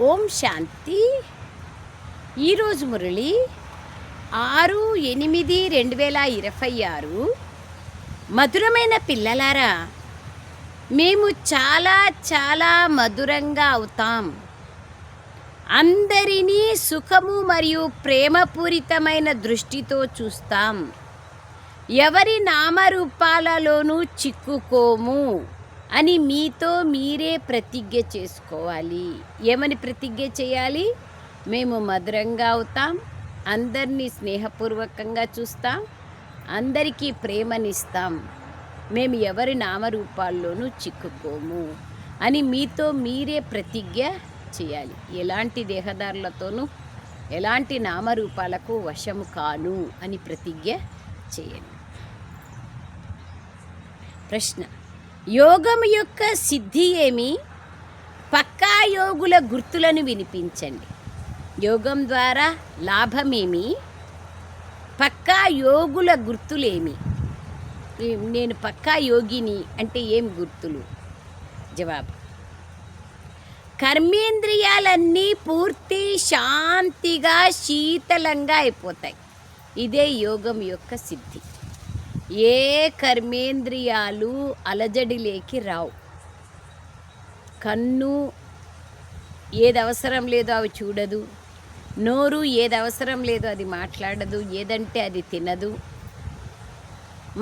ఓం శాంతి. ఈరోజు మురళి 6/8/2026. మధురమైన పిల్లలారా, మేము చాలా చాలా మధురంగా అవుతాం. అందరినీ సుఖము మరియు ప్రేమపూరితమైన దృష్టితో చూస్తాం. ఎవరి నామరూపాలలోనూ చిక్కుకోము అని మీతో మీరే ప్రతిజ్ఞ చేసుకోవాలి. ఏమని ప్రతిజ్ఞ చేయాలి? మేము మధురంగా అవుతాం, అందరినీ స్నేహపూర్వకంగా చూస్తాం, అందరికీ ప్రేమనిస్తాం, మేము ఎవరి నామరూపాల్లోనూ చిక్కుకోము అని మీతో మీరే ప్రతిజ్ఞ చేయాలి. ఎలాంటి దేహదారులతోనూ ఎలాంటి నామరూపాలకు వశము కాను అని ప్రతిజ్ఞ చేయండి. ప్రశ్న: యోగము యొక్క సిద్ధి ఏమి? పక్కా యోగుల గుర్తులను వినిపించండి. యోగం ద్వారా లాభమేమి? పక్కా యోగుల గుర్తులేమి? నేను పక్కా యోగిని అంటే ఏం గుర్తులు? జవాబు: కర్మేంద్రియాలన్నీ పూర్తి శాంతిగా శీతలంగా అయిపోతాయి. ఇదే యోగం యొక్క సిద్ధి. ఏ కర్మేంద్రియాలు అలజడిలేకి రావు. కన్ను ఏది అవసరం లేదో అవి చూడదు, నోరు ఏది అవసరం లేదో అది మాట్లాడదు, ఏదంటే అది తినదు,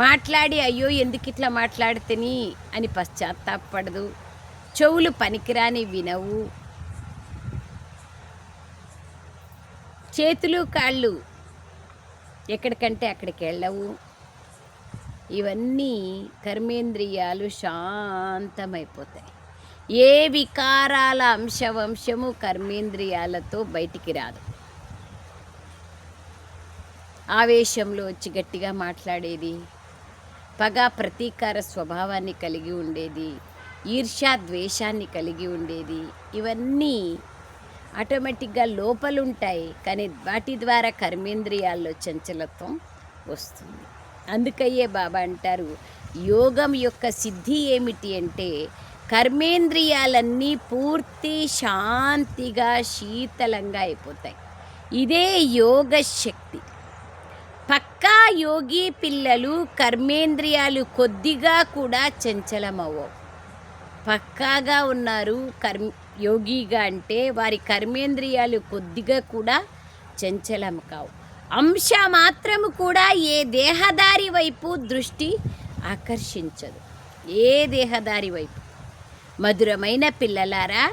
మాట్లాడి అయ్యో ఎందుకు ఇట్లా మాట్లాడితేని అని పశ్చాత్తాపడదు, చెవులు పనికిరాని వినవు, చేతులు కాళ్ళు ఎక్కడికంటే అక్కడికి వెళ్ళవు. ఇవన్నీ కర్మేంద్రియాలు శాంతమైపోతాయి. ఏ వికారాల అంశవంశము కర్మేంద్రియాలతో బయటికి రాదు. ఆవేశంలో వచ్చి గట్టిగా మాట్లాడేది, పగ ప్రతీకార స్వభావాన్ని కలిగి ఉండేది, ఈర్ష్యా ద్వేషాన్ని కలిగి ఉండేది, ఇవన్నీ ఆటోమేటిక్గా లోపలుంటాయి. కానీ వాటి ద్వారా కర్మేంద్రియాల్లో చంచలత్వం వస్తుంది. అందుకయ్యే బాబా అంటారు, యోగం యొక్క సిద్ధి ఏమిటి అంటే కర్మేంద్రియాలన్నీ పూర్తి శాంతిగా శీతలంగా అయిపోతాయి. ఇదే యోగ శక్తి. పక్కా యోగి పిల్లలు కర్మేంద్రియాలు కొద్దిగా కూడా చంచలమవ్వవు. పక్కాగా ఉన్నారు యోగిగా అంటే వారి కర్మేంద్రియాలు కొద్దిగా కూడా చంచలం కావు. అంశ మాత్రము కూడా ఏ దేహదారి వైపు దృష్టి ఆకర్షించదు. ఏ దేహదారి వైపు. మధురమైన పిల్లలారా,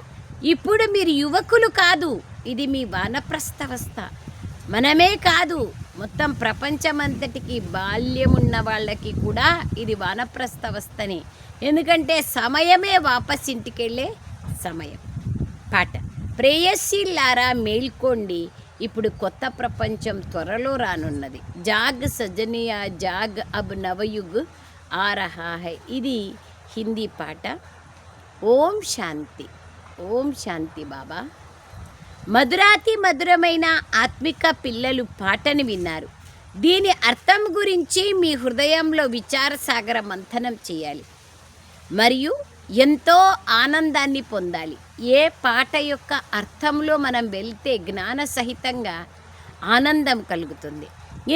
ఇప్పుడు మీరు యువకులు కాదు, ఇది మీ వానప్రస్థవస్థ. మనమే కాదు, మొత్తం ప్రపంచమంతటికి బాల్యమున్న వాళ్ళకి కూడా ఇది వానప్రస్థవస్థనే. ఎందుకంటే సమయమే వాపస్ ఇంటికెళ్ళే సమయం. పాట: ప్రేయసీలారా మేల్కోండి, ఇప్పుడు కొత్త ప్రపంచం త్వరలో రానున్నది. జాగ్ సజనియా జాగ్ అబ్ నవయుగ్ ఆ రహా హై. ఇది హిందీ పాట. ఓం శాంతి. ఓం శాంతి బాబా. మధురాతి మధురమైన ఆత్మిక పిల్లలు పాటను విన్నారు. దీని అర్థం గురించి మీ హృదయంలో విచారసాగర మంథనం చేయాలి మరియు ఎంతో ఆనందాన్ని పొందాలి. ఏ పాట యొక్క అర్థంలో మనం వెళ్తే జ్ఞాన సహితంగా ఆనందం కలుగుతుంది.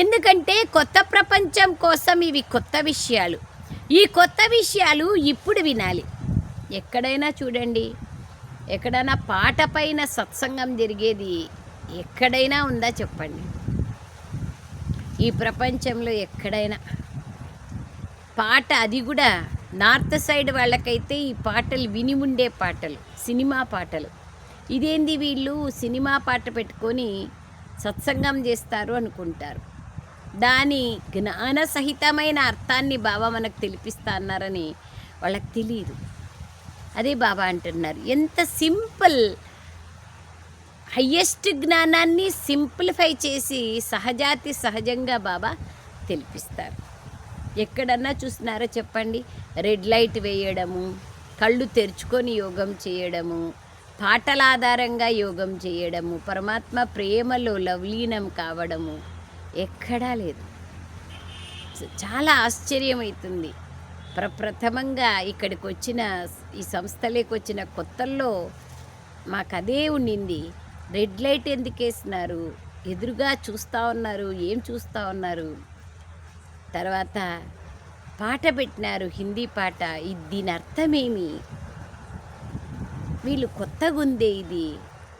ఎందుకంటే కొత్త ప్రపంచం కోసం ఇవి కొత్త విషయాలు. ఈ కొత్త విషయాలు ఇప్పుడు వినాలి. ఎక్కడైనా చూడండి, ఎక్కడైనా పాట పైన సత్సంగం జరిగేది ఎక్కడైనా ఉందా చెప్పండి? ఈ ప్రపంచంలో ఎక్కడైనా పాట, అది కూడా నార్త్ సైడ్ వాళ్ళకైతే ఈ పాటలు విని ఉండే పాటలు, సినిమా పాటలు. ఇదేంది వీళ్ళు సినిమా పాట పెట్టుకొని సత్సంగం చేస్తారు అనుకుంటారు. దాని జ్ఞాన సహితమైన అర్థాన్ని బాబా మనకు తెలిపిస్తా అన్నారని వాళ్ళకి తెలియదు. అదే బాబా అంటున్నారు, ఎంత సింపుల్, హయ్యెస్ట్ జ్ఞానాన్ని సింప్లిఫై చేసి సహజాతి సహజంగా బాబా తెలిపిస్తారు. ఎక్కడన్నా చూస్తున్నారో చెప్పండి? రెడ్ లైట్ వేయడము, కళ్ళు తెరుచుకొని యోగం చేయడము, పాటల ఆధారంగా యోగం చేయడము, పరమాత్మ ప్రేమలో లవలీనం కావడము ఎక్కడా లేదు. చాలా ఆశ్చర్యమవుతుంది. ప్రప్రథమంగా ఇక్కడికి వచ్చిన, ఈ సంస్థలోకి వచ్చిన కొత్తల్లో మాకు అదే ఉండింది. రెడ్ లైట్ ఎందుకు వేసినారు, ఎదురుగా చూస్తూ ఉన్నారు, ఏం చూస్తూ ఉన్నారు. తర్వాత పాట పెట్టినారు, హిందీ పాట. దీని అర్థమేమి, వీళ్ళు కొత్తగా ఉందే ఇది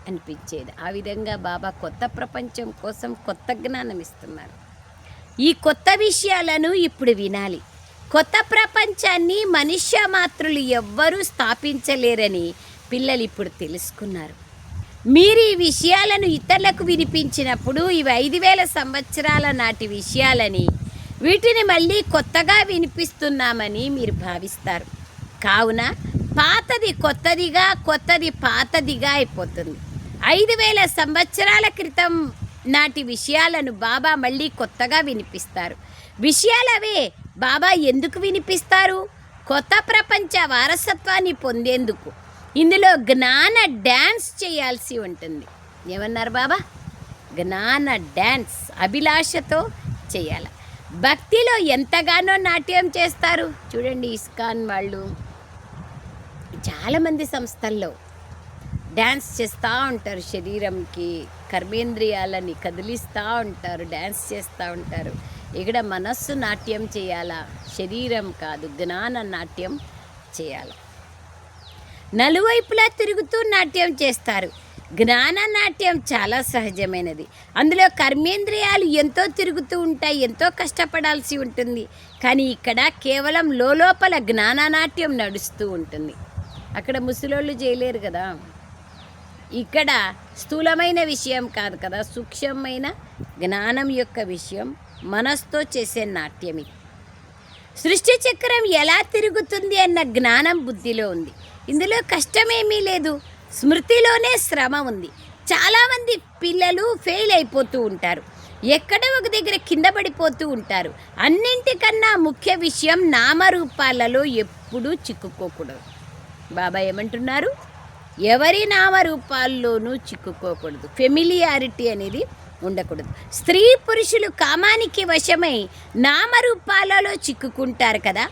అనిపించేది. ఆ విధంగా బాబా కొత్త ప్రపంచం కోసం కొత్త జ్ఞానం ఇస్తున్నారు. ఈ కొత్త విషయాలను ఇప్పుడు వినాలి. కొత్త ప్రపంచాన్ని మనుష్య మాత్రులు ఎవ్వరూ స్థాపించలేరని పిల్లలు ఇప్పుడు తెలుసుకున్నారు. మీరు ఈ విషయాలను ఇతరులకు వినిపించినప్పుడు ఇవి 5000 సంవత్సరాల నాటి విషయాలని, వీటిని మళ్ళీ కొత్తగా వినిపిస్తున్నామని మీరు భావిస్తారు. కావున పాతది కొత్తదిగా, కొత్తది పాతదిగా అయిపోతుంది. 5000 సంవత్సరాల క్రితం నాటి విషయాలను బాబా మళ్ళీ కొత్తగా వినిపిస్తారు. విషయాలవే బాబా ఎందుకు వినిపిస్తారు? కొత్త ప్రపంచ వారసత్వాన్ని పొందేందుకు. ఇందులో జ్ఞాన డ్యాన్స్ చేయాల్సి ఉంటుంది. ఏమన్నారు బాబా? జ్ఞాన డ్యాన్స్ అభిలాషతో చేయాలి. భక్తిలో ఎంతగానో నాట్యం చేస్తారు. చూడండి, ఇస్కాన్ వాళ్ళు చాలామంది సంస్థల్లో డ్యాన్స్ చేస్తూ ఉంటారు. శరీరంకి కర్మేంద్రియాలని కదిలిస్తూ ఉంటారు, డ్యాన్స్ చేస్తూ ఉంటారు. ఇక్కడ మనస్సు నాట్యం చేయాలా, శరీరం కాదు, జ్ఞాన నాట్యం చేయాలి. నలువైపులా తిరుగుతూ నాట్యం చేస్తారు. జ్ఞాన నాట్యం చాలా సహజమైనది. అందులో కర్మేంద్రియాలు ఎంతో తిరుగుతూ ఉంటాయి, ఎంతో కష్టపడాల్సి ఉంటుంది. కానీ ఇక్కడ కేవలం లోపల జ్ఞాన నాట్యం నడుస్తూ ఉంటుంది. అక్కడ ముసలోళ్ళు చేయలేరు కదా. ఇక్కడ స్థూలమైన విషయం కాదు కదా, సూక్ష్మమైన జ్ఞానం యొక్క విషయం మనస్తో చేసే నాట్యం ఇది. సృష్టి చక్రం ఎలా తిరుగుతుంది అన్న జ్ఞానం బుద్ధిలో ఉంది. ఇందులో కష్టమేమీ లేదు, స్మృతిలోనే శ్రమ ఉంది. చాలామంది పిల్లలు ఫెయిల్ అయిపోతూ ఉంటారు, ఎక్కడో ఒక దగ్గర కింద పడిపోతూ ఉంటారు. అన్నింటికన్నా ముఖ్య విషయం నామరూపాలలో ఎప్పుడూ చిక్కుకోకూడదు. బాబా ఏమంటున్నారు? ఎవరి నామరూపాల్లోనూ చిక్కుకోకూడదు. ఫెమిలియారిటీ అనేది ఉండకూడదు. స్త్రీ పురుషులు కామానికి వశమై నామరూపాలలో చిక్కుకుంటారు కదా.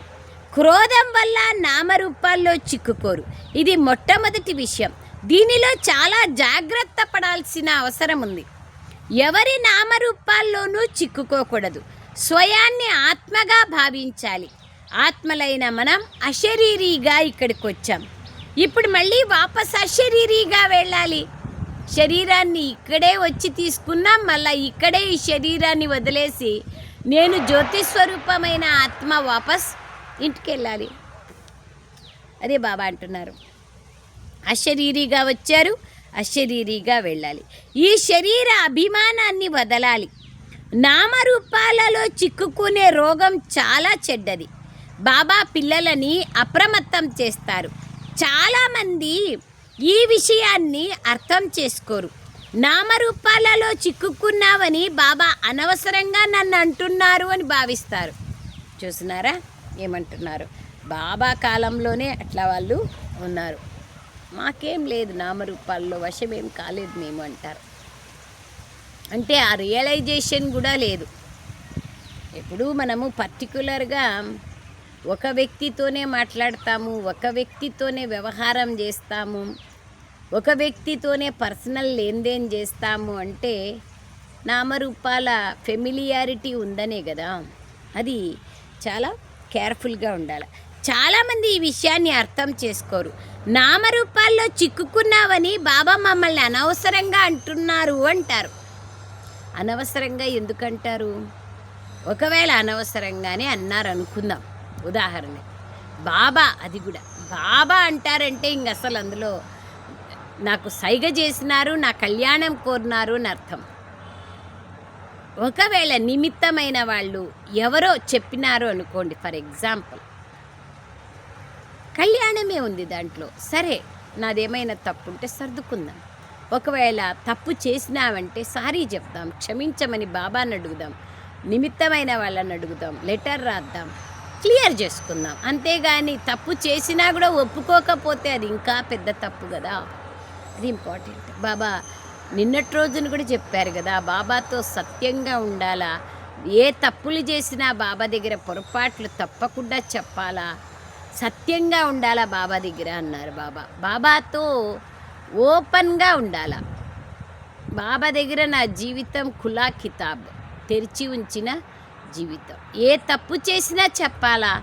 క్రోధం వల్ల నామరూపాల్లో చిక్కుకోరు. ఇది మొట్టమొదటి విషయం. దీనిలో చాలా జాగ్రత్త పడాల్సిన అవసరం ఉంది. ఎవరి నామరూపాల్లోనూ చిక్కుకోకూడదు. స్వయాన్ని ఆత్మగా భావించాలి. ఆత్మలైన మనం అశరీరీగా ఇక్కడికి వచ్చాం. ఇప్పుడు మళ్ళీ వాపస్ అశరీరీగా వెళ్ళాలి. శరీరాన్ని ఇక్కడే వచ్చి తీసుకున్నాం, మళ్ళీ ఇక్కడే ఈ శరీరాన్ని వదిలేసి నేను జ్యోతిస్వరూపమైన ఆత్మ వాపస్ ఇంటికి వెళ్ళాలి. అదే బాబా అంటున్నారు. అశరీరీగా వచ్చారు, అశరీరీగా వెళ్ళాలి. ఈ శరీర అభిమానాన్ని వదలాలి. నామరూపాలలో చిక్కుకునే రోగం చాలా చెడ్డది. బాబా పిల్లలని అప్రమత్తం చేస్తారు. చాలామంది ఈ విషయాన్ని అర్థం చేసుకోరు. నామరూపాలలో చిక్కుకున్నావని బాబా అనవసరంగా నన్ను అంటున్నారు అని భావిస్తారు. చూసినారా ఏమంటున్నారు? బాబా కాలంలోనే అట్లా వాళ్ళు ఉన్నారు. మాకేం లేదు, నామరూపాల్లో వశమేం కాలేదు మేము అంటారు. అంటే ఆ రియలైజేషన్ కూడా లేదు. ఎప్పుడూ మనము పర్టికులర్గా ఒక వ్యక్తితోనే మాట్లాడతాము, ఒక వ్యక్తితోనే వ్యవహారం చేస్తాము, ఒక వ్యక్తితోనే పర్సనల్ లేన్దేన్ చేస్తాము అంటే నామరూపాల ఫెమిలియారిటీ ఉందనే కదా. అది చాలా కేర్ఫుల్గా ఉండాలి. చాలామంది ఈ విషయాన్ని అర్థం చేసుకోరు. నామరూపాల్లో చిక్కుకున్నావని బాబా మమ్మల్ని అనవసరంగా అంటున్నారు అంటారు. అనవసరంగా ఎందుకంటారు? ఒకవేళ అనవసరంగానే అన్నారు అనుకుందాం, ఉదాహరణ బాబా, అది కూడా బాబా అంటారంటే ఇంక అసలు అందులో నాకు సైగ చేసినారు, నా కళ్యాణం కోరినారు అని అర్థం. ఒకవేళ నిమిత్తమైన వాళ్ళు ఎవరో చెప్పినారు అనుకోండి, ఫర్ ఎగ్జాంపుల్ కళ్యాణమే ఉంది దాంట్లో, సరే నాదేమైనా తప్పు ఉంటే సర్దుకుందాం. ఒకవేళ తప్పు చేసినావంటే సారీ చెప్దాం, క్షమించమని బాబాని అడుగుదాం, నిమిత్తమైన వాళ్ళని అడుగుదాం, లెటర్ రాద్దాం, క్లియర్ చేసుకుందాం. అంతేగాని తప్పు చేసినా కూడా ఒప్పుకోకపోతే అది ఇంకా పెద్ద తప్పు కదా. అది ఇంపార్టెంట్. బాబా నిన్నటి రోజున కూడా చెప్పారు కదా, బాబాతో సత్యంగా ఉండాలా, ఏ తప్పులు చేసినా బాబా దగ్గర పొరపాట్లు తప్పకుండా చెప్పాలా, సత్యంగా ఉండాలా బాబా దగ్గర అన్నారు. బాబాతో ఓపెన్గా ఉండాల. బాబా దగ్గర నా జీవితం ఖులా కితాబ్, తెరిచి ఉంచిన జీవితం. ఏ తప్పు చేసినా చెప్పాలా,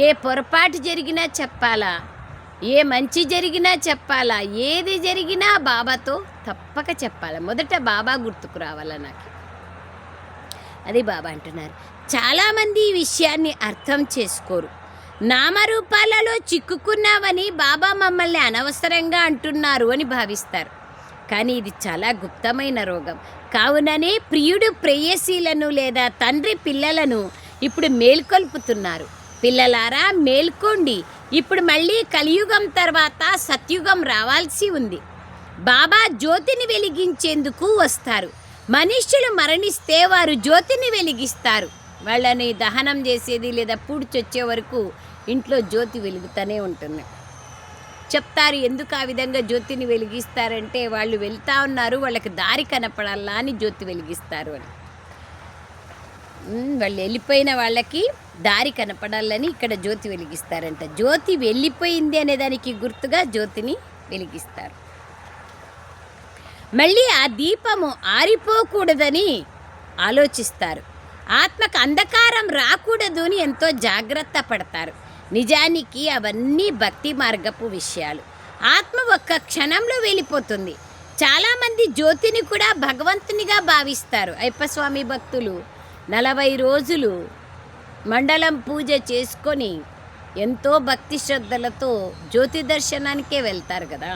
ఏ పొరపాటు జరిగినా చెప్పాలా, ఏ మంచి జరిగినా చెప్పాలా, ఏది జరిగినా బాబాతో తప్పక చెప్పాలా. మొదట బాబా గుర్తుకు రావాలా నాకు. అది బాబా అంటున్నారు. చాలామంది ఈ విషయాన్ని అర్థం చేసుకోరు. నామరూపాలలో చిక్కుకున్నావని బాబా మమ్మల్ని అనవసరంగా అంటున్నారు అని భావిస్తారు. కానీ ఇది చాలా గుప్తమైన రోగం. కావుననే ప్రియుడు ప్రేయసీలను లేదా తండ్రి పిల్లలను ఇప్పుడు మేల్కొల్పుతున్నారు. పిల్లలారా మేల్కోండి, ఇప్పుడు మళ్ళీ కలియుగం తర్వాత సత్యుగం రావాల్సి ఉంది. బాబా జ్యోతిని వెలిగించేందుకు వస్తారు. మనుష్యులు మరణిస్తే వారు జ్యోతిని వెలిగిస్తారు. వాళ్ళని దహనం చేసేది లేదా పూడ్చొచ్చే వరకు ఇంట్లో జ్యోతి వెలుగుతూనే ఉంటుంది. చెప్తారు ఎందుకు ఆ విధంగా జ్యోతిని వెలిగిస్తారంటే వాళ్ళు వెళ్తూ ఉన్నారు, వాళ్ళకి దారి కనపడాలా అని జ్యోతి వెలిగిస్తారు అని. వాళ్ళు వెళ్ళిపోయిన వాళ్ళకి దారి కనపడాలని ఇక్కడ జ్యోతి వెలిగిస్తారంట. జ్యోతి వెళ్ళిపోయింది అనే దానికి గుర్తుగా జ్యోతిని వెలిగిస్తారు. మళ్ళీ ఆ దీపము ఆరిపోకూడదని ఆలోచిస్తారు. ఆత్మకు అంధకారం రాకూడదు అని ఎంతో జాగ్రత్త పడతారు. నిజానికి అవన్నీ భక్తి మార్గపు విషయాలు. ఆత్మ ఒక్క క్షణంలో వెళ్ళిపోతుంది. చాలామంది జ్యోతిని కూడా భగవంతునిగా భావిస్తారు. అయ్యప్పస్వామి భక్తులు 40 రోజులు మండలం పూజ చేసుకొని ఎంతో భక్తి శ్రద్ధలతో జ్యోతి దర్శనానికే వెళ్తారు కదా.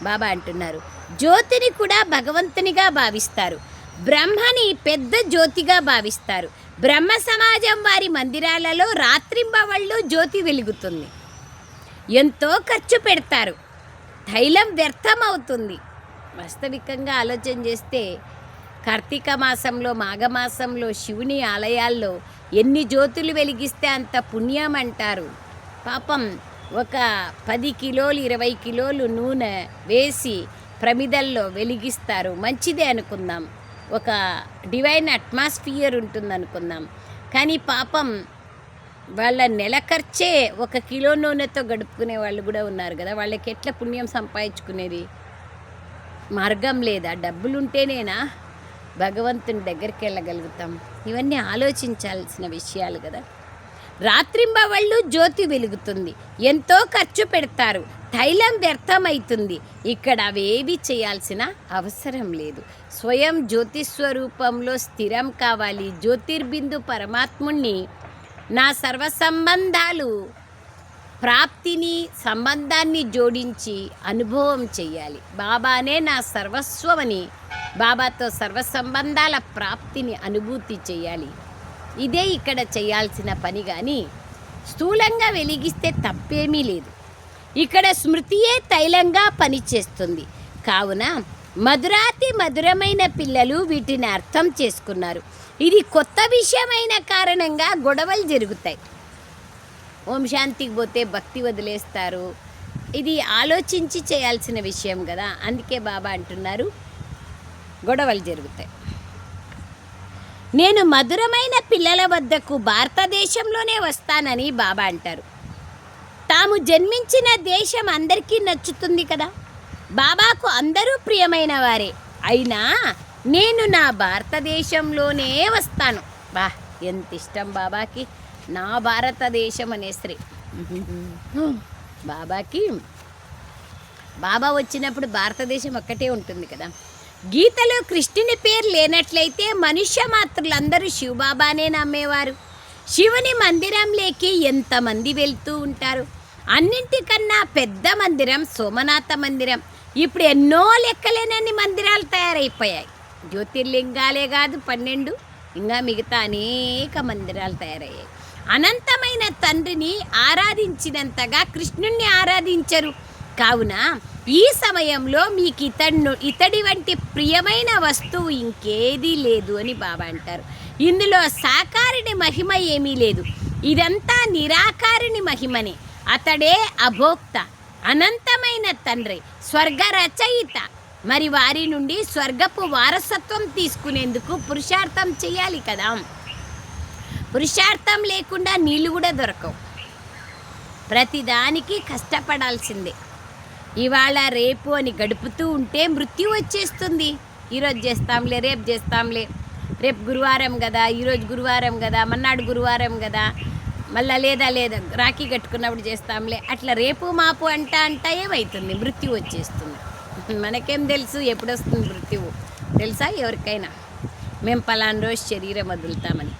బాబా అంటున్నారు జ్యోతిని కూడా భగవంతునిగా భావిస్తారు. బ్రహ్మని పెద్ద జ్యోతిగా భావిస్తారు. బ్రహ్మ సమాజం వారి మందిరాలలో రాత్రింబవళ్ళు జ్యోతి వెలుగుతుంది. ఎంతో ఖర్చు పెడతారు, తైలం వ్యర్థమవుతుంది. వాస్తవికంగా ఆలోచన చేస్తే కార్తీక మాసంలో మాఘమాసంలో శివుని ఆలయాల్లో ఎన్ని జ్యోతులు వెలిగిస్తే అంత పుణ్యం అంటారు. పాపం ఒక 10 కిలోలు 20 కిలోలు నూనె వేసి ప్రమిదల్లో వెలిగిస్తారు. మంచిదే అనుకుందాం, ఒక డివైన్ అట్మాస్ఫియర్ ఉంటుంది అనుకుందాం. కానీ పాపం వాళ్ళ నెల ఖర్చే 1 కిలో నూనెతో గడుపుకునే వాళ్ళు కూడా ఉన్నారు కదా. వాళ్ళకి ఎట్లా పుణ్యం సంపాదించుకునేది? మార్గం లేదా? డబ్బులుంటేనేనా భగవంతుని దగ్గరికి వెళ్ళగలుగుతాం? ఇవన్నీ ఆలోచించాల్సిన విషయాలు కదా. రాత్రింబవళ్ళు జ్యోతి వెలుగుతుంది, ఎంతో ఖర్చు పెడతారు, తైలం వ్యర్థమవుతుంది. ఇక్కడ అవేవి చేయాల్సిన అవసరం లేదు. స్వయం జ్యోతిస్వరూపంలో స్థిరం కావాలి. జ్యోతిర్బిందు పరమాత్ముణ్ణి నా సర్వసంబంధాలు ప్రాప్తిని సంబంధాన్ని జోడించి అనుభవం చెయ్యాలి. బాబానే నా సర్వస్వమని బాబాతో సర్వసంబంధాల ప్రాప్తిని అనుభూతి చేయాలి. ఇదే ఇక్కడ చేయాల్సిన పని. కానీ స్థూలంగా వెలిగిస్తే తప్పేమీ లేదు. ఇక్కడ స్మృతియే తైలంగా పనిచేస్తుంది. కావున మధురాతి మధురమైన పిల్లలు వీటిని అర్థం చేసుకున్నారు. ఇది కొత్త విషయమైన కారణంగా గొడవలు జరుగుతాయి. ఓం శాంతికి పోతే భక్తి వదిలేస్తారు. ఇది ఆలోచించి చేయాల్సిన విషయం కదా. అందుకే బాబా అంటున్నారు గొడవలు జరుగుతాయి. నేను మధురమైన పిల్లల వద్దకు భారతదేశంలోనే వస్తానని బాబా అంటారు. తాము జన్మించిన దేశం అందరికీ నచ్చుతుంది కదా. బాబాకు అందరూ ప్రియమైన వారే. అయినా నేను నా భారతదేశంలోనే వస్తాను. బా ఎంత ఇష్టం బాబాకి నా భారతదేశం అనే శ్రీ. బాబాకి బాబా వచ్చినప్పుడు భారతదేశం ఒక్కటే ఉంటుంది కదా. గీతలో కృష్ణుని పేరు లేనట్లయితే మనుష్య మాత్రులందరూ శివబాబానే నమ్మేవారు. శివుని మందిరంలోకి ఎంతమంది వెళ్తూ ఉంటారు. అన్నింటికన్నా పెద్ద మందిరం సోమనాథ మందిరం. ఇప్పుడు ఎన్నో లెక్కలేనన్ని మందిరాలు తయారైపోయాయి. జ్యోతిర్లింగాలే కాదు 12, ఇంకా మిగతా అనేక మందిరాలు తయారయ్యాయి. అనంతమైన తండ్రిని ఆరాధించినంతగా కృష్ణుణ్ణి ఆరాధించరు. కావున ఈ సమయంలో మీకు ఇతడి వంటి ప్రియమైన వస్తువు ఇంకేదీ లేదు అని బాబా అంటారు. ఇందులో సాకారుని మహిమ ఏమీ లేదు. ఇదంతా నిరాకారుని మహిమనే. అతడే అభోక్త, అనంతమైన తండ్రి, స్వర్గ రచయిత. మరి వారి నుండి స్వర్గపు వారసత్వం తీసుకునేందుకు పురుషార్థం చేయాలి కదా. పురుషార్థం లేకుండా నీళ్ళు కూడా దొరకవు. ప్రతిదానికి కష్టపడాల్సిందే. ఇవాళ రేపు అని గడుపుతూ ఉంటే మృత్యు వచ్చేస్తుంది. ఈరోజు చేస్తాంలే, రేపు చేస్తాంలే, రేపు గురువారం కదా, ఈరోజు గురువారం కదా, మన్నాడు గురువారం కదా, మళ్ళా లేదా రాఖీ కట్టుకున్నప్పుడు చేస్తాంలే, అట్లా రేపు మాపు అంట ఏమవుతుంది, మృత్యు వచ్చేస్తుంది. మనకేం తెలుసు ఎప్పుడు వస్తుంది మృత్యువు? తెలుసా ఎవరికైనా? మేము పలానా రోజు శరీరం వదులుతామని.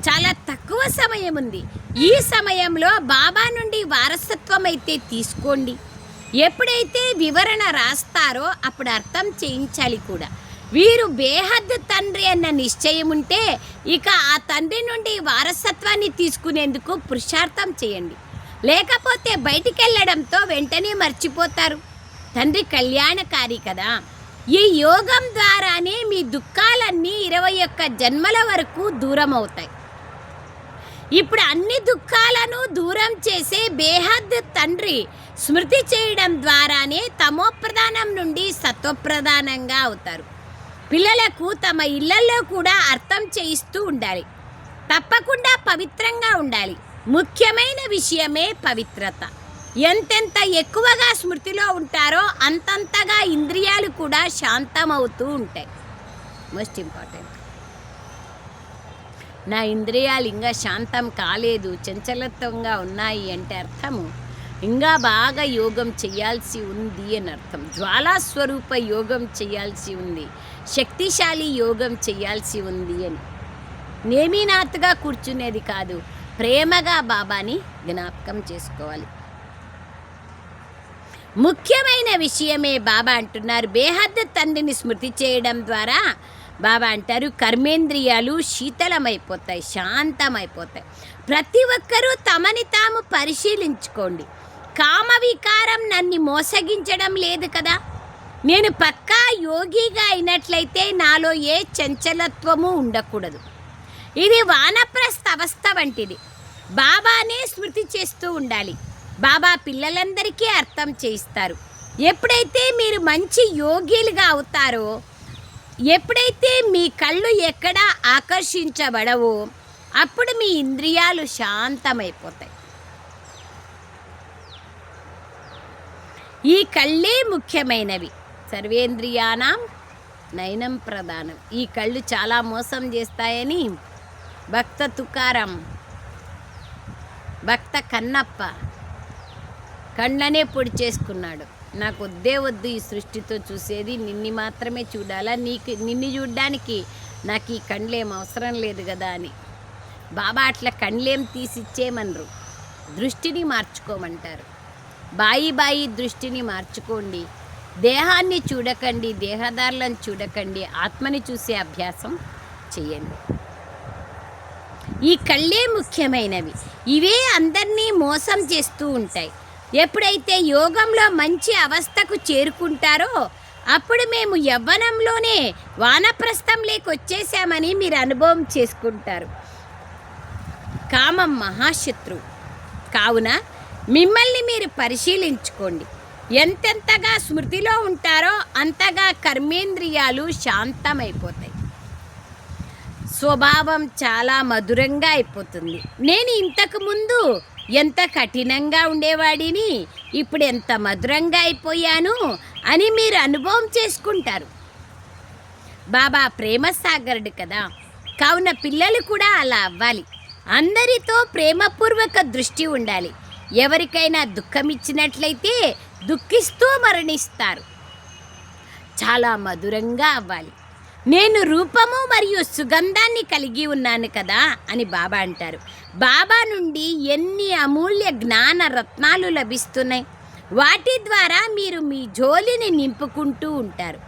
చాలా తక్కువ సమయం ఉంది. ఈ సమయంలో బాబా నుండి వారసత్వం అయితే తీసుకోండి. ఎప్పుడైతే వివరణ రాస్తారో అప్పుడు అర్థం చేయించాలి కూడా. వీరు బేహద్ తండ్రి అన్న నిశ్చయం ఉంటే ఇక ఆ తండ్రి నుండి వారసత్వాన్ని తీసుకునేందుకు పురుషార్థం చేయండి. లేకపోతే బయటికి వెళ్ళడంతో వెంటనే మర్చిపోతారు. తండ్రి కళ్యాణకారి కదా. ఈ యోగం ద్వారానే మీ దుఃఖాలన్నీ 21 జన్మల వరకు దూరం అవుతాయి. ఇప్పుడు అన్ని దుఃఖాలను దూరం చేసే బేహద్ తండ్రి స్మృతి చేయడం ద్వారానే తమోప్రధానం నుండి సత్వప్రధానంగా అవుతారు. పిల్లలకు తమ ఇళ్లలో కూడా అర్థం చేయిస్తూ ఉండాలి. తప్పకుండా పవిత్రంగా ఉండాలి. ముఖ్యమైన విషయమే పవిత్రత. ఎంతెంత ఎక్కువగా స్మృతిలో ఉంటారో అంతంతగా ఇంద్రియాలు కూడా శాంతమవుతూ ఉంటాయి. Most important. నా ఇంద్రియాలు ఇంకా శాంతం కాలేదు, చంచలత్వంగా ఉన్నాయి అంటే అర్థము ఇంకా బాగా యోగం చేయాల్సి ఉంది అని అర్థం. జ్వాలాస్వరూప యోగం చేయాల్సి ఉంది, శక్తిశాలి యోగం చేయాల్సి ఉంది అని. నేమీనాథ్గా కూర్చునేది కాదు, ప్రేమగా బాబాని జ్ఞాపకం చేసుకోవాలి. ముఖ్యమైన విషయమే బాబా అంటున్నారు. బేహద్ తండ్రిని స్మృతి చేయడం ద్వారా బాబా అంటారు కర్మేంద్రియాలు శీతలమైపోతాయి, శాంతమైపోతాయి. ప్రతి ఒక్కరూ తమని తాము పరిశీలించుకోండి. కామ వికారం నన్ను మోసగించడం లేదు కదా. నేను పక్కా యోగిగా అయినట్లయితే నాలో ఏ చంచలత్వము ఉండకూడదు. ఇది వానప్రస్థ అవస్థ వంటిది. బాబానే స్మృతి చేస్తూ ఉండాలి. బాబా పిల్లలందరికీ అర్థం చేయిస్తారు. ఎప్పుడైతే మీరు మంచి యోగిలుగా అవుతారో, ఎప్పుడైతే మీ కళ్ళు ఎక్కడా ఆకర్షించబడవో అప్పుడు మీ ఇంద్రియాలు శాంతమైపోతాయి. ఈ కళ్ళే ముఖ్యమైనవి. సర్వేంద్రియానాం నయనం ప్రధానం. ఈ కళ్ళు చాలా మోసం చేస్తాయని భక్త తుకారం, భక్త కన్నప్ప కళ్ళనే పొడి చేసుకున్నాడు. నాకు వద్దు ఈ సృష్టితో చూసేది, నిన్ను మాత్రమే చూడాలా, నిన్ను చూడ్డానికి నాకు ఈ కళ్ళేం అవసరం లేదు కదా అని. బాబా అట్లా కళ్ళేం తీసిచ్చేయమనరు, దృష్టిని మార్చుకోమంటారు. బాయి దృష్టిని మార్చుకోండి. దేహాన్ని చూడకండి, దేహదారులను చూడకండి, ఆత్మని చూసే అభ్యాసం చేయండి. ఈ కళ్ళే ముఖ్యమైనవి. ఇవే అందరినీ మోసం చేస్తూ ఉంటాయి. ఎప్పుడైతే యోగంలో మంచి అవస్థకు చేరుకుంటారో అప్పుడు మేము యవ్వనంలోనే వానప్రస్థంలోకి వచ్చేసామని మీరు అనుభవం చేసుకుంటారు. కామం మహాశత్రువు కావున మిమ్మల్ని మీరు పరిశీలించుకోండి. ఎంతెంతగా స్మృతిలో ఉంటారో అంతగా కర్మేంద్రియాలు శాంతమైపోతాయి. స్వభావం చాలా మధురంగా అయిపోతుంది. నేను ఇంతకుముందు ఎంత కఠినంగా ఉండేవాడిని, ఇప్పుడు ఎంత మధురంగా అయిపోయాను అని మీరు అనుభవం చేసుకుంటారు. బాబా ప్రేమసాగరుడు కదా. కావున పిల్లలు కూడా అలా అవ్వాలి. అందరితో ప్రేమపూర్వక దృష్టి ఉండాలి. ఎవరికైనా దుఃఖం ఇచ్చినట్లయితే దుఃఖిస్తూ మరణిస్తారు. చాలా మధురంగా అవ్వాలి. నేను రూపము మరియు సుగంధాన్ని కలిగి ఉన్నాను కదా అని బాబా అంటారు. బాబా నుండి ఎన్ని అమూల్య జ్ఞాన రత్నాలు లభిస్తున్నాయి. వాటి ద్వారా మీరు మీ జోలిని నింపుకుంటూ ఉంటారు.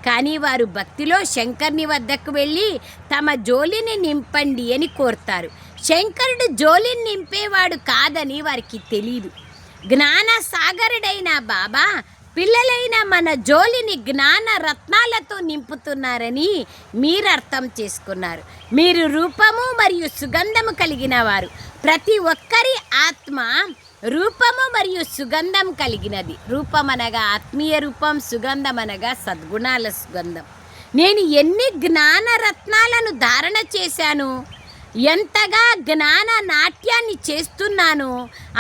కానీ వారు భక్తిలో శంకర్ని వద్దకు వెళ్ళి తమ జోలిని నింపండి అని కోరుతారు. శంకరుడు జోలిని నింపేవాడు కాదని వారికి తెలియదు. జ్ఞాన సాగరుడైన బాబా పిల్లలైన మన జోలిని జ్ఞాన రత్నాలతో నింపుతున్నారని మీరు అర్థం చేసుకున్నారు. మీరు రూపము మరియు సుగంధము కలిగిన వారు. ప్రతి ఒక్కరి ఆత్మ రూపము మరియు సుగంధం కలిగినది. రూపం అనగా ఆత్మీయ రూపం, సుగంధం అనగా సద్గుణాల సుగంధం. నేను ఎన్ని జ్ఞాన రత్నాలను ధారణ చేశాను. ఎంతగా జ్ఞాన నాట్యాన్ని చేస్తున్నాను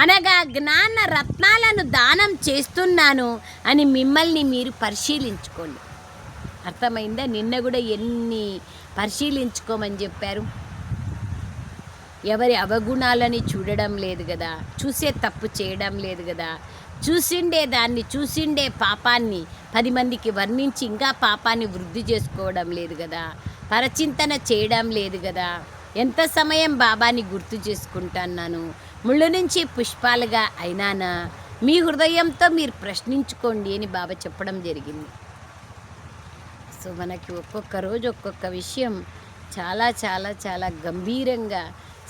అనగా జ్ఞాన రత్నాలను దానం చేస్తున్నాను అని మిమ్మల్ని మీరు పరిశీలించుకోండి. అర్థమైందా? నిన్న కూడా ఎన్ని పరిశీలించుకోమని చెప్పారు. ఎవరి అవగుణాలని చూడడం లేదు కదా, చూసే తప్పు చేయడం లేదు కదా, చూసిండే పాపాన్ని 10 మందికి వర్ణించి ఇంకా పాపాన్ని వృద్ధి చేసుకోవడం లేదు కదా, పరచింతన చేయడం లేదు కదా. ఎంత సమయం బాబాని గుర్తు చేసుకుంటున్నాను, ముళ్ళు నుంచి పుష్పాలుగా అయినానా, మీ హృదయంతో మీరు ప్రశ్నించుకోండి అని బాబా చెప్పడం జరిగింది. సో మనకి ఒక్కొక్క రోజు ఒక్కొక్క విషయం చాలా చాలా చాలా గంభీరంగా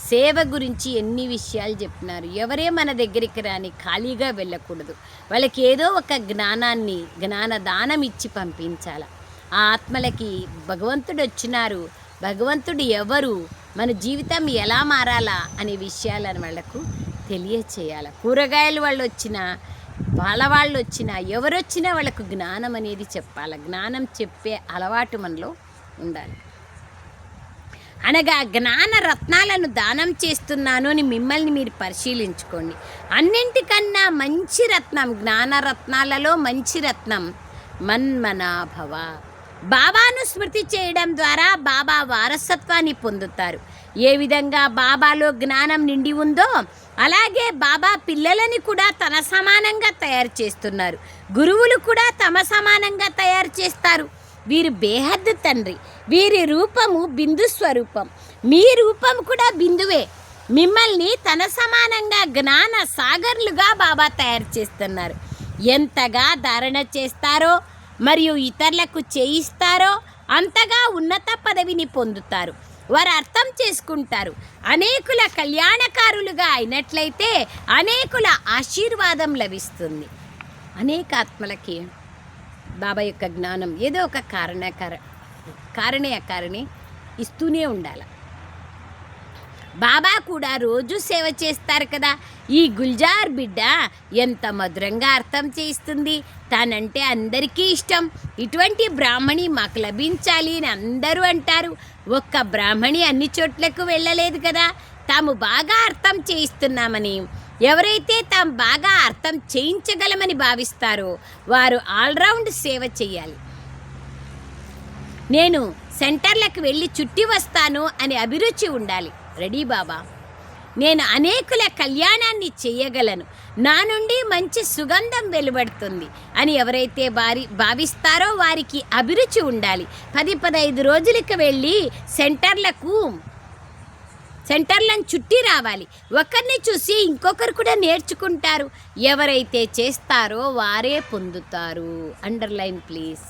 సేవ గురించి ఎన్ని విషయాలు చెప్పినారు. ఎవరే మన దగ్గరికి రాని ఖాళీగా వెళ్ళకూడదు. వాళ్ళకి ఏదో ఒక జ్ఞానదానం ఇచ్చి పంపించాలి. ఆ ఆత్మలకి భగవంతుడు వచ్చినారు, భగవంతుడు ఎవరు, మన జీవితం ఎలా మారాలా అనే విషయాలను వాళ్ళకు తెలియచేయాలి. కూరగాయలు వాళ్ళు వచ్చినా, వాళ్ళు వచ్చినా, ఎవరొచ్చినా వాళ్ళకు జ్ఞానం అనేది చెప్పాలి. జ్ఞానం చెప్పే అలవాటు మనలో ఉండాలి. అనగా జ్ఞాన రత్నాలను దానం చేస్తున్నాను అని మిమ్మల్ని మీరు పరిశీలించుకోండి. అన్నింటికన్నా మంచి రత్నం, జ్ఞాన రత్నాలలో మంచి రత్నం మన్మనాభవ. బాబాను స్మృతి చేయడం ద్వారా బాబా వారసత్వాన్ని పొందుతారు. ఏ విధంగా బాబాలో జ్ఞానం నిండి ఉందో అలాగే బాబా పిల్లలని కూడా తన సమానంగా తయారు చేస్తున్నారు. గురువులు కూడా తమ సమానంగా తయారు చేస్తారు. వీరు బేహద్దు తండ్రి, వీరి రూపము బిందు స్వరూపం, మీ రూపం కూడా బిందువే. మిమ్మల్ని తన సమానంగా జ్ఞాన సాగర్లుగా బాబా తయారు చేస్తున్నారు. ఎంతగా ధారణ చేస్తారో మరియు ఇతరులకు చేయిస్తారో అంతగా ఉన్నత పదవిని పొందుతారు. వారు అర్థం చేసుకుంటారు. అనేకుల కళ్యాణకారులుగా అయినట్లయితే అనేకుల ఆశీర్వాదం లభిస్తుంది. అనేక ఆత్మలకి బాబా యొక్క జ్ఞానం ఏదో ఒక కారణే ఇస్తూనే ఉండాలి. బాబా కూడా రోజు సేవ చేస్తారు కదా. ఈ గుల్జార్ బిడ్డ ఎంత మధురంగా అర్థం చేయిస్తుంది. తానంటే అందరికీ ఇష్టం. ఇటువంటి బ్రాహ్మణి మాకు లభించాలి అని అందరూ అంటారు. ఒక్క బ్రాహ్మణి అన్ని చోట్లకు వెళ్ళలేదు కదా. తాము బాగా అర్థం చేయిస్తున్నామని, ఎవరైతే తాము బాగా అర్థం చేయించగలమని భావిస్తారో వారు ఆల్రౌండ్ సేవ చేయాలి. నేను సెంటర్లకు వెళ్ళి చుట్టి వస్తాను అని అభిరుచి ఉండాలి. రెడీ బాబా, నేను అనేకుల కళ్యాణాన్ని చేయగలను, నా నుండి మంచి సుగంధం వెలువడుతుంది అని ఎవరైతే భావిస్తారో వారికి అభిరుచి ఉండాలి. 10-15 రోజులకు వెళ్ళి సెంటర్లను చుట్టి రావాలి. ఒకరిని చూసి ఇంకొకరు కూడా నేర్చుకుంటారు. ఎవరైతే చేస్తారో వారే పొందుతారు. Underline please.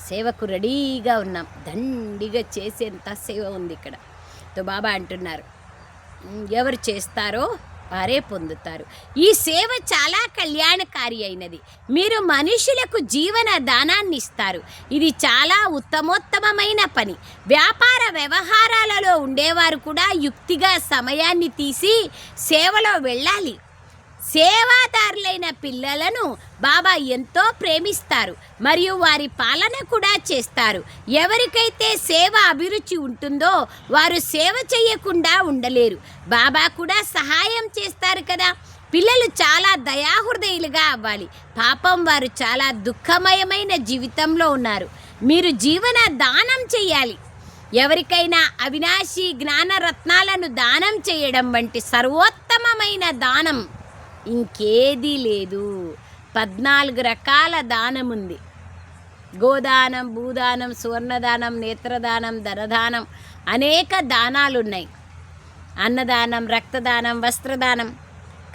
సేవకు రెడీగా ఉన్నాం, దండిగా చేసేంత సేవ ఉంది ఇక్కడ. తో బాబా అంటున్నారు, ఎవరు చేస్తారో వారే పొందుతారు. ఈ సేవ చాలా కళ్యాణకారి అయినది. మీరు మనుషులకు జీవన దానాన్ని ఇస్తారు. ఇది చాలా ఉత్తమోత్తమైన పని. వ్యాపార వ్యవహారాలలో ఉండేవారు కూడా యుక్తిగా సమయాన్ని తీసి సేవలో వెళ్ళాలి. సేవాదారులైన పిల్లలను బాబా ఎంతో ప్రేమిస్తారు మరియు వారి పాలన కూడా చేస్తారు. ఎవరికైతే సేవ అభిరుచి ఉంటుందో వారు సేవ చేయకుండా ఉండలేరు. బాబా కూడా సహాయం చేస్తారు కదా. పిల్లలు చాలా దయాహృదయులుగా అవ్వాలి. పాపం వారు చాలా దుఃఖమయమైన జీవితంలో ఉన్నారు. మీరు జీవన దానం చేయాలి. ఎవరికైనా అవినాశి జ్ఞాన రత్నాలను దానం చేయడం వంటి సర్వోత్తమమైన దానం ఇంకేదీ లేదు. 14 రకాల దానం ఉంది. గోదానం, భూదానం, సువర్ణదానం, నేత్రదానం, ధనదానం, అనేక దానాలు ఉన్నాయి. అన్నదానం, రక్తదానం, వస్త్రదానం.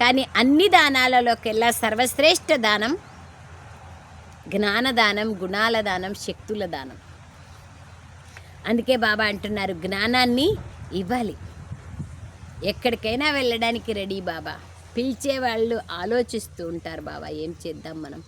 కానీ అన్ని దానాలలోకెల్లా సర్వశ్రేష్ఠ దానం జ్ఞానదానం, గుణాల దానం, శక్తుల దానం. అందుకే బాబా అంటున్నారు, జ్ఞానాన్ని ఇవ్వాలి. ఎక్కడికైనా వెళ్ళడానికి రెడీ బాబా. పిలిచే వాళ్ళు ఆలోచిస్తూ ఉంటారు, బాబా ఏం చేద్దాం మనం.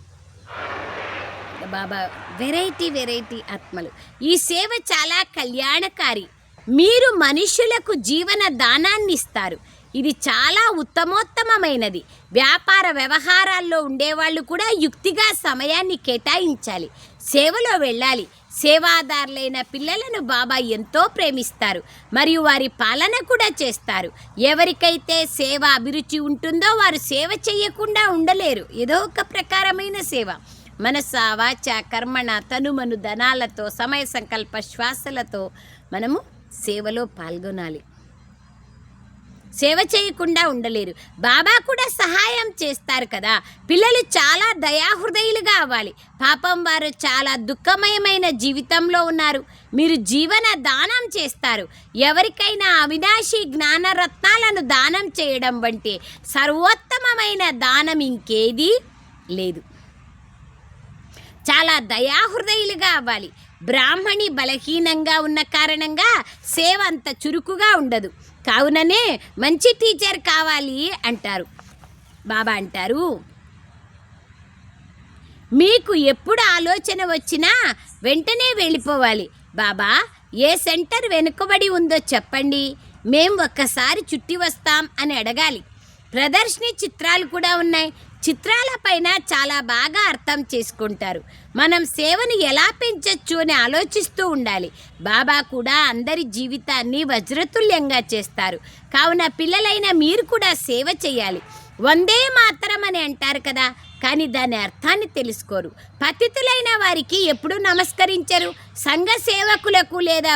బాబా వెరైటీ ఆత్మలు. ఈ సేవ చాలా కళ్యాణకారి. మీరు మనుషులకు జీవన దానాన్ని ఇస్తారు. ఇది చాలా ఉత్తమోత్తమమైనది. వ్యాపార వ్యవహారాల్లో ఉండేవాళ్ళు కూడా యుక్తిగా సమయాన్ని కేటాయించాలి, సేవలో వెళ్ళాలి. సేవాదారులైన పిల్లలను బాబా ఎంతో ప్రేమిస్తారు మరియు వారి పాలన కూడా చేస్తారు. ఎవరికైతే సేవ అభిరుచి ఉంటుందో వారు సేవ చేయకుండా ఉండలేరు. ఏదో ఒక ప్రకారమైన సేవ మనస వాచ కర్మణ తనుమను ధనాలతో సమయ సంకల్ప శ్వాసలతో మనము సేవలో పాల్గొనాలి. సేవ చేయకుండా ఉండలేరు. బాబా కూడా సహాయం చేస్తారు కదా. పిల్లలు చాలా దయాహృదయులుగా అవ్వాలి. పాపం వారు చాలా దుఃఖమయమైన జీవితంలో ఉన్నారు. మీరు జీవన దానం చేస్తారు. ఎవరికైనా అవినాశి జ్ఞానరత్నాలను దానం చేయడం వంటి సర్వోత్తమమైన దానం ఇంకేదీ లేదు. చాలా దయాహృదయులుగా అవ్వాలి. బ్రాహ్మణి బలహీనంగా ఉన్న కారణంగా సేవ అంత చురుకుగా ఉండదు. కావుననే మంచి టీచర్ కావాలి అంటారు. బాబా అంటారు, మీకు ఎప్పుడు ఆలోచన వచ్చినా వెంటనే వెళ్ళిపోవాలి. బాబా, ఏ సెంటర్ వెనుకబడి ఉందో చెప్పండి, మేం ఒక్కసారి చుట్టి వస్తాం అని అడగాలి. ప్రదర్శని చిత్రాలు కూడా ఉన్నాయి. చిత్రాలపైన చాలా బాగా అర్థం చేసుకుంటారు. మనం సేవను ఎలా పెంచచ్చు అని ఆలోచిస్తూ ఉండాలి. బాబా కూడా అందరి జీవితాన్ని వజ్రతుల్యంగా చేస్తారు. కావున పిల్లలైన మీరు కూడా సేవ చేయాలి. వందే మాతరం అని అంటారు కదా, కానీ దాని అర్థాన్ని తెలుసుకోరు. పతితులైన వారికి ఎప్పుడూ నమస్కరించరు. సంఘ సేవకులకు లేదా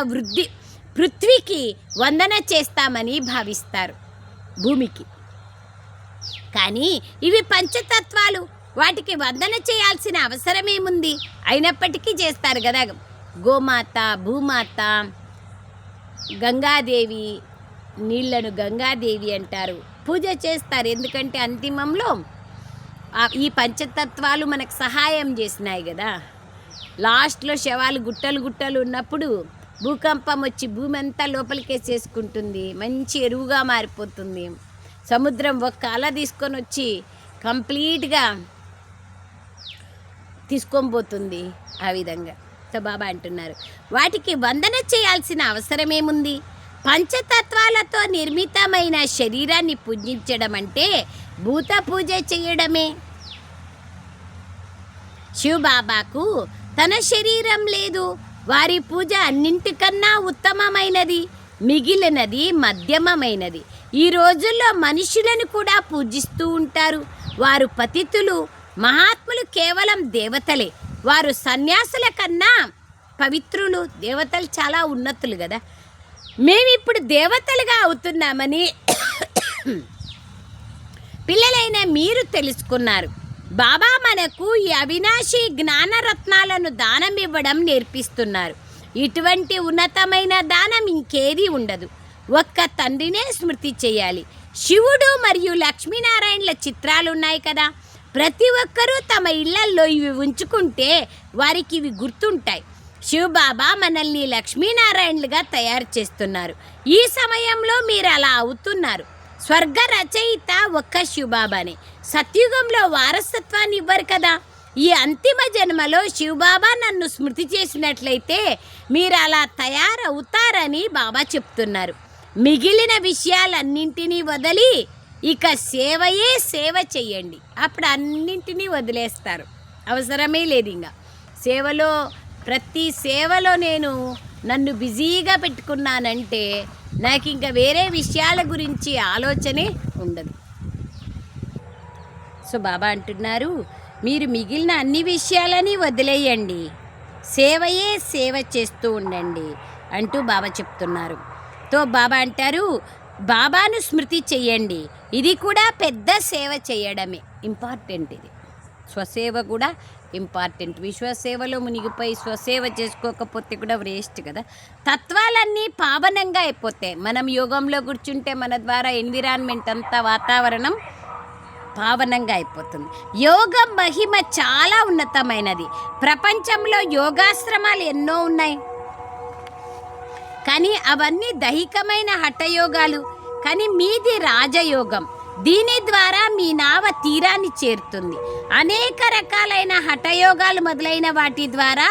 పృథ్వీకి వందన చేస్తామని భావిస్తారు, భూమికి. కానీ ఇవి పంచతత్వాలు, వాటికి వందన చేయాల్సిన అవసరమేముంది? అయినప్పటికీ చేస్తారు కదా. గోమాత, భూమాత, గంగాదేవి, నీళ్లను గంగాదేవి అంటారు, పూజ చేస్తారు. ఎందుకంటే అంతిమంలో ఈ పంచతత్వాలు మనకు సహాయం చేసినాయి కదా. లాస్ట్లో శవాలు గుట్టలు గుట్టలు ఉన్నప్పుడు భూకంపం వచ్చి భూమి అంతా లోపలికేసేసుకుంటుంది, మంచి ఎరువుగా మారిపోతుంది. సముద్రం ఒక్క అల తీసుకొని వచ్చి కంప్లీట్గా తీసుకొని పోతుంది. ఆ విధంగా సో బాబా అంటున్నారు, వాటికి వందన చేయాల్సిన అవసరమేముంది? పంచతత్వాలతో నిర్మితమైన శరీరాన్ని పూజించడం అంటే భూత పూజ చేయడమే. శివబాబాకు తన శరీరం లేదు. వారి పూజ అన్నింటికన్నా ఉత్తమమైనది, మిగిలినది మధ్యమమైనది. ఈ రోజుల్లో మనుషులను కూడా పూజిస్తూ ఉంటారు. వారు పతితులు. మహాత్ములు కేవలం దేవతలే. వారు సన్యాసుల కన్నా పవిత్రులు. దేవతలు చాలా ఉన్నతులు కదా. మేమిప్పుడు దేవతలుగా అవుతున్నామని పిల్లలైన మీరు తెలుసుకున్నారు. బాబా మనకు ఈ అవినాశి జ్ఞానరత్నాలను దానం ఇవ్వడం నేర్పిస్తున్నారు. ఇటువంటి ఉన్నతమైన దానం ఇంకేదీ ఉండదు. ఒక్క తండ్రినే స్మృతి చేయాలి. శివుడు మరియు లక్ష్మీనారాయణల చిత్రాలు ఉన్నాయి కదా. ప్రతి ఒక్కరూ తమ ఇళ్లల్లో ఇవి ఉంచుకుంటే వారికి ఇవి గుర్తుంటాయి. శివబాబా మనల్ని లక్ష్మీనారాయణలుగా తయారు చేస్తున్నారు. ఈ సమయంలో మీరు అలా అవుతున్నారు. స్వర్గ రచయిత ఒక్క శివబాబానే. సత్యుగంలో వారసత్వాన్ని ఇవ్వరు కదా. ఈ అంతిమ జన్మలో శివబాబా నన్ను స్మృతి చేసినట్లయితే మీరు అలా తయారవుతారని బాబా చెప్తున్నారు. మిగిలిన విషయాలన్నింటినీ వదిలి ఇక సేవయే సేవ చెయ్యండి. అప్పుడు అన్నింటినీ వదిలేస్తారు, అవసరమే లేదు. ఇంకా సేవలో ప్రతి సేవలో నేను నన్ను బిజీగా పెట్టుకున్నానంటే నాకు ఇంకా వేరే విషయాల గురించి ఆలోచనే ఉండదు. సో బాబా అంటున్నారు, మీరు మిగిలిన అన్ని విషయాలని వదిలేయండి, సేవయే సేవ చేస్తూ ఉండండి అంటూ బాబా చెప్తున్నారు. తో బాబా అంటారు, బాబాను స్మృతి చెయ్యండి. ఇది కూడా పెద్ద సేవ చేయడమే. ఇంపార్టెంట్ ఇది. స్వసేవ కూడా ఇంపార్టెంట్. విశ్వసేవలో మునిగిపోయి స్వసేవ చేసుకోకపోతే కూడా వేస్ట్ కదా. తత్వాలన్నీ పావనంగా అయిపోతాయి. మనం యోగంలో కూర్చుంటే మన ద్వారా ఎన్విరాన్మెంట్ అంతా, వాతావరణం పావనంగా అయిపోతుంది. యోగం మహిమ చాలా ఉన్నతమైనది. ప్రపంచంలో యోగాశ్రమాలు ఎన్నో ఉన్నాయి, కానీ అవన్నీ దైహికమైన హఠయోగాలు. కానీ మీది రాజయోగం. దీని ద్వారా మీ నావ తీరాన్ని చేరుతుంది. అనేక రకాలైన హఠయోగాలు మొదలైన వాటి ద్వారా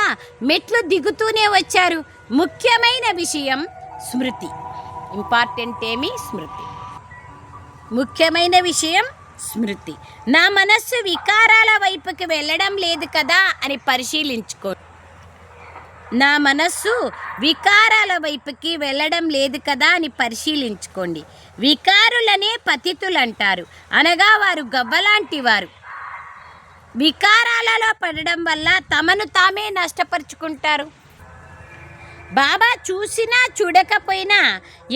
మెట్లు దిగుతూనే వచ్చారు. ముఖ్యమైన విషయం స్మృతి. ఇంపార్టెంట్ ఏమి? స్మృతి. ముఖ్యమైన విషయం స్మృతి. నా మనస్సు వికారాల వైపుకి వెళ్ళడం లేదు కదా అని పరిశీలించుకో. నా మనస్సు వికారాల వైపుకి వెళ్ళడం లేదు కదా అని పరిశీలించుకోండి. వికారులనే పతితులు అంటారు, అనగా వారు గవ్వలాంటి వారు. వికారాలలో పడడం వల్ల తమను తామే నష్టపరుచుకుంటారు. బాబా చూసినా చూడకపోయినా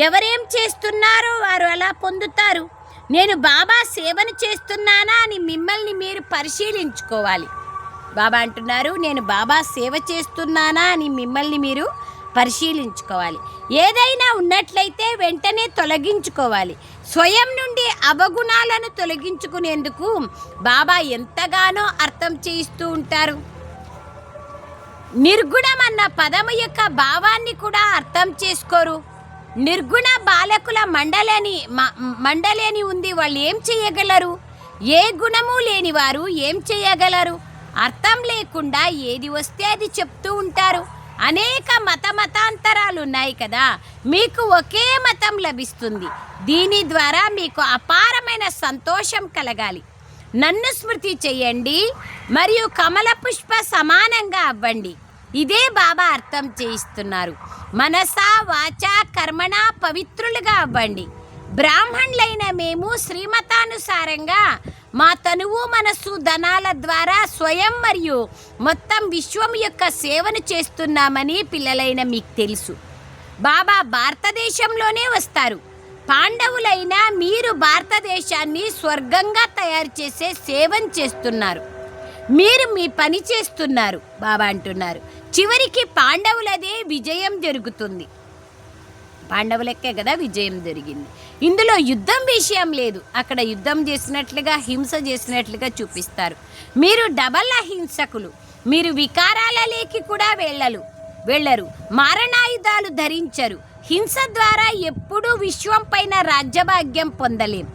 ఎవరేం చేస్తున్నారో వారు అలా పొందుతారు. నేను బాబా సేవను చేస్తున్నానా అని మిమ్మల్ని మీరు పరిశీలించుకోవాలి. బాబా అంటున్నారు, నేను బాబా సేవ చేస్తున్నానా అని మిమ్మల్ని మీరు పరిశీలించుకోవాలి. ఏదైనా ఉన్నట్లయితే వెంటనే తొలగించుకోవాలి. స్వయం నుండి అవగుణాలను తొలగించుకునేందుకు బాబా ఎంతగానో అర్థం చేయిస్తూ ఉంటారు. నిర్గుణం అన్న పదము యొక్క భావాన్ని కూడా అర్థం చేసుకోరు. నిర్గుణ బాలకుల మండలేని ఉంది. వాళ్ళు ఏం చేయగలరు? ఏ గుణము లేని వారు ఏం చేయగలరు? అర్థం లేకుండా ఏది వస్తే అది చెప్తూ ఉంటారు. అనేక మతాంతరాలు ఉన్నాయి కదా, మీకు ఒకే మతం లభిస్తుంది. దీని ద్వారా మీకు అపారమైన సంతోషం కలగాలి. నన్ను స్మృతి చేయండి మరియు కమల పుష్ప సమానంగా అవ్వండి. ఇదే బాబా అర్థం చేయిస్తున్నారు. మనసా వాచా కర్మణ పవిత్రులుగా అవ్వండి. బ్రాహ్మణులైన మేము శ్రీమతానుసారంగా మా తనువు మనస్సు ధనాల ద్వారా స్వయం మరియు మొత్తం విశ్వం యొక్క సేవను చేస్తున్నామని పిల్లలైన మీకు తెలుసు. బాబా భారతదేశంలోనే వస్తారు. పాండవులైన మీరు భారతదేశాన్ని స్వర్గంగా తయారు చేసే సేవను చేస్తున్నారు. మీరు మీ పని చేస్తున్నారు. బాబా అంటున్నారు, చివరికి పాండవులదే విజయం జరుగుతుంది. పాండవులకే కదా విజయం జరిగింది. ఇందులో యుద్ధం విషయం లేదు. అక్కడ యుద్ధం చేసినట్లుగా హింస చేసినట్లుగా చూపిస్తారు. మీరు డబల్ అహింసకులు. మీరు వికారాలలోకి కూడా వెళ్ళరు. మారణాయుధాలు ధరించరు. హింస ద్వారా ఎప్పుడూ విశ్వం పైన రాజ్యభాగ్యం పొందలేం.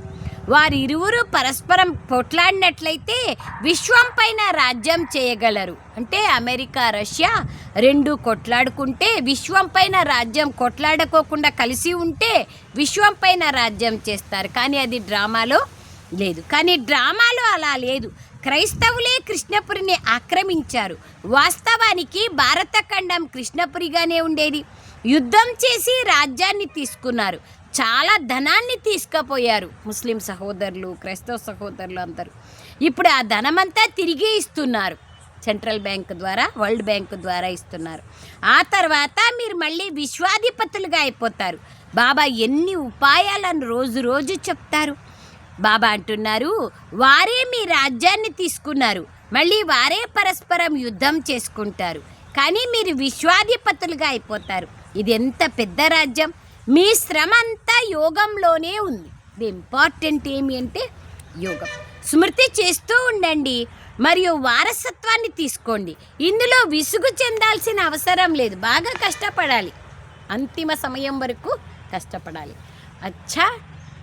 వారిరువురు పరస్పరం కొట్లాడినట్లయితే విశ్వం పైన రాజ్యం చేయగలరు. అంటే అమెరికా రష్యా రెండు కొట్లాడుకుంటే విశ్వం పైన రాజ్యం, కొట్లాడుకోకుండా కలిసి ఉంటే విశ్వం పైన రాజ్యం చేస్తారు. కానీ అది డ్రామాలో లేదు. కానీ డ్రామాలో అలా లేదు. క్రైస్తవులే కృష్ణపురిని ఆక్రమించారు. వాస్తవానికి భారతఖండం కృష్ణపురిగానే ఉండేది. యుద్ధం చేసి రాజ్యాన్ని తీసుకున్నారు. చాలా ధనాన్ని తీసుకుపోయారు ముస్లిం సహోదరులు, క్రైస్తవ సహోదరులు అందరూ. ఇప్పుడు ఆ ధనమంతా తిరిగి ఇస్తున్నారు. సెంట్రల్ బ్యాంక్ ద్వారా, వరల్డ్ బ్యాంక్ ద్వారా ఇస్తున్నారు. ఆ తర్వాత మీరు మళ్ళీ విశ్వాధిపతులుగా అయిపోతారు. బాబా ఎన్ని ఉపాయాలను రోజు చెప్తారు. బాబా అంటున్నారు, వారే మీ రాజ్యాన్ని తీసుకున్నారు. మళ్ళీ వారే పరస్పరం యుద్ధం చేసుకుంటారు. కానీ మీరు విశ్వాధిపతులుగా అయిపోతారు. ఇది ఎంత పెద్ద రాజ్యం! మీ శ్రమ అంతా యోగంలోనే ఉంది. ది ఇంపార్టెంట్ ఏమి అంటే యోగం. స్మృతి చేస్తూ ఉండండి మరియు వారసత్వాన్ని తీసుకోండి. ఇందులో విసుగు చెందాల్సిన అవసరం లేదు. బాగా కష్టపడాలి, అంతిమ సమయం వరకు కష్టపడాలి. अच्छा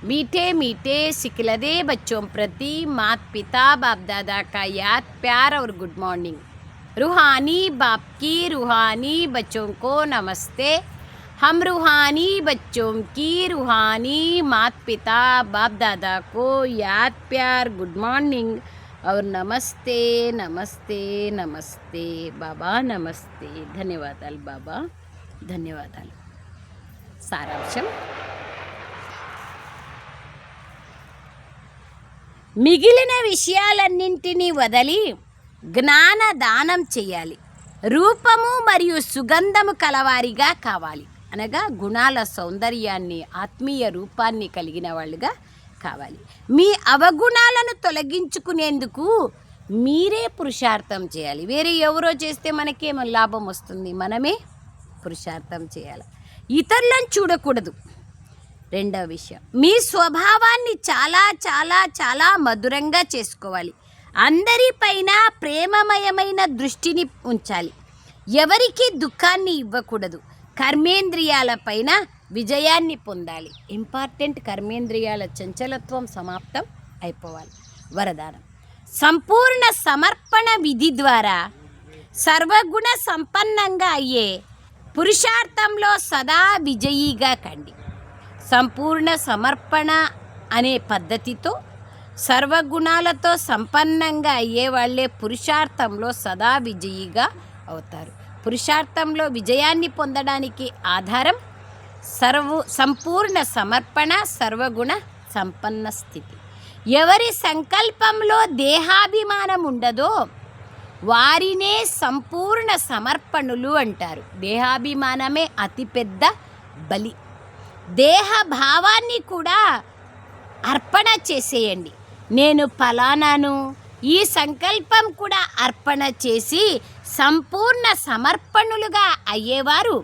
मीठे मीठे सिखलदे बच्चों प्रति मात पिता बाप दादा का याद प्यार और गुड मॉर्निंग. रूहानी बाप की रूहानी बच्चों को नमस्ते. हम रूहानी बच्चों की रूहानी मात पिता बाप दादा को याद प्यार गुड मॉर्निंग और नमस्ते नमस्ते नमस्ते. बाबा नमस्ते. ధన్యవాదాలు బాబా, ధన్యవాదాలు. సారాంశం, మిగిలిన విషయాలన్నింటినీ వదిలి జ్ఞాన దానం చేయాలి. రూపము మరియు సుగంధము కలవారిగా కావాలి, అనగా గుణాల సౌందర్యాన్ని, ఆత్మీయ రూపాన్ని కలిగిన వాళ్ళుగా కావాలి. మీ అవగుణాలను తొలగించుకునేందుకు మీరే పురుషార్థం చేయాలి. వేరే ఎవరో చేస్తే మనకేమో లాభం వస్తుంది? మనమే పురుషార్థం చేయాలి. ఇతరులను చూడకూడదు. రెండవ విషయం, మీ స్వభావాన్ని చాలా చాలా చాలా మధురంగా చేసుకోవాలి. అందరిపైన ప్రేమమయమైన దృష్టిని ఉంచాలి. ఎవరికి దుఃఖాన్ని ఇవ్వకూడదు. కర్మేంద్రియాలపైన విజయాన్ని పొందాలి. ఇంపార్టెంట్, కర్మేంద్రియాల చంచలత్వం సమాప్తం అయిపోవాలి. వరదానం, సంపూర్ణ సమర్పణ విధి ద్వారా సర్వగుణ సంపన్నంగా అయ్యే పురుషార్థంలో సదా విజయీగా కండి. సంపూర్ణ సమర్పణ అనే పద్ధతితో సర్వగుణాలతో సంపన్నంగా అయ్యేవాళ్లే పురుషార్థంలో సదా విజయీగా అవుతారు. పురుషార్థంలో విజయాన్ని పొందడానికి ఆధారం సంపూర్ణ సమర్పణ, సర్వగుణ సంపన్న స్థితి. ఎవరి సంకల్పంలో దేహాభిమానం ఉండదో వారినే సంపూర్ణ సమర్పణులు అంటారు. దేహాభిమానమే అతిపెద్ద బలి. దేహ భావాన్ని కూడా అర్పణ చేసేయండి. నేను ఫలానాను, ఈ సంకల్పం కూడా అర్పణ చేసి సంపూర్ణ సమర్పణులుగా అయ్యేవారు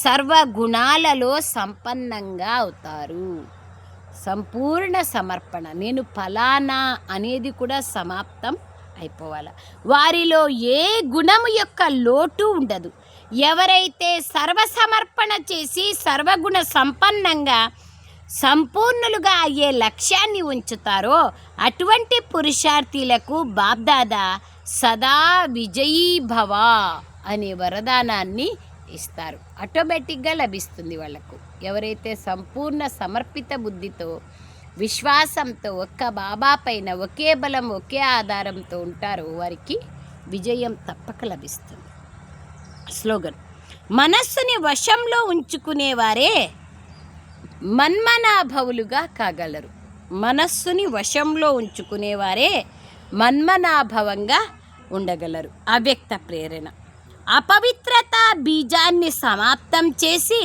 సర్వగుణాలలో సంపన్నంగా అవుతారు. సంపూర్ణ సమర్పణ, నేను ఫలానా అనేది కూడా సమాప్తం అయిపోవాలి. వారిలో ఏ గుణము యొక్క లోటు ఉండదు. ఎవరైతే సర్వసమర్పణ చేసి సర్వగుణ సంపన్నంగా సంపూర్ణులుగా అయ్యే లక్ష్యాన్ని ఉంచుతారో అటువంటి పురుషార్థులకు బాబ్దాదా సదా విజయీభవ అనే వరదానాన్ని ఇస్తారు. ఆటోమేటిక్గా లభిస్తుంది వాళ్లకు. ఎవరైతే సంపూర్ణ సమర్పిత బుద్ధితో, విశ్వాసంతో ఒక్క బాబా పైన ఒకే బలం, ఒకే ఆధారంతో ఉంటారో వారికి విజయం తప్పక లభిస్తుంది. స్లోగన్: మనస్సుని వశంలో ఉంచుకునేవారే మన్మనాభవులుగా కాగలరు. మనస్సుని వశంలో ఉంచుకునేవారే మన్మనాభవంగా ఉండగలరు. అవ్యక్త ప్రేరణ: అపవిత్రత బీజాన్ని సమాప్తం చేసి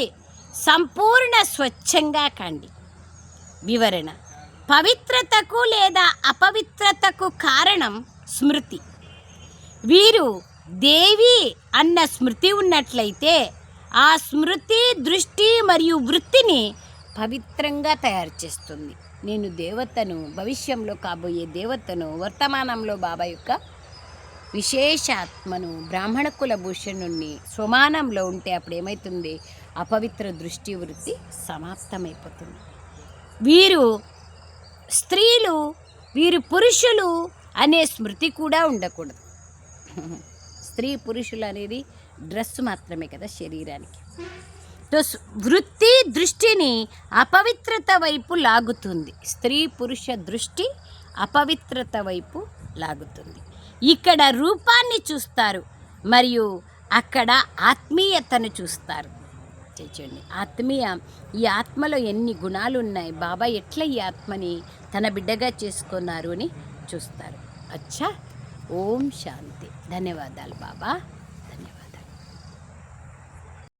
సంపూర్ణ స్వచ్ఛంగా కండి. వివరణ: పవిత్రతకు లేదా అపవిత్రతకు కారణం స్మృతి. వీరు దేవి అన్న స్మృతి ఉన్నట్లయితే ఆ స్మృతి దృష్టి మరియు వృత్తిని పవిత్రంగా తయారు చేస్తుంది. నేను దేవతను, భవిష్యంలో కాబోయే దేవతను, వర్తమానంలో బాబా యొక్క విశేషాత్మను, బ్రాహ్మణ కుల భూషణుణ్ణి స్వమానంలో ఉంటే అప్పుడు ఏమవుతుంది? అపవిత్ర దృష్టి వృత్తి సమాప్తమైపోతుంది. వీరు స్త్రీలు, వీరు పురుషులు అనే స్మృతి కూడా ఉండకూడదు. స్త్రీ పురుషులు అనేది డ్రెస్ మాత్రమే కదా శరీరానికి. వృత్తి దృష్టిని అపవిత్రత వైపు లాగుతుంది. స్త్రీ పురుష దృష్టి అపవిత్రత వైపు లాగుతుంది. ఇక్కడ రూపాన్ని చూస్తారు మరియు అక్కడ ఆత్మీయతను చూస్తారు. చూడండి, ఈ ఆత్మలో ఎన్ని గుణాలు ఉన్నాయి, బాబా ఎట్లా ఈ ఆత్మని తన బిడ్డగా చేసుకున్నారు అని చూస్తారు. అచ్చా, ఓం శాంతి. ధన్యవాదాలు బాబా.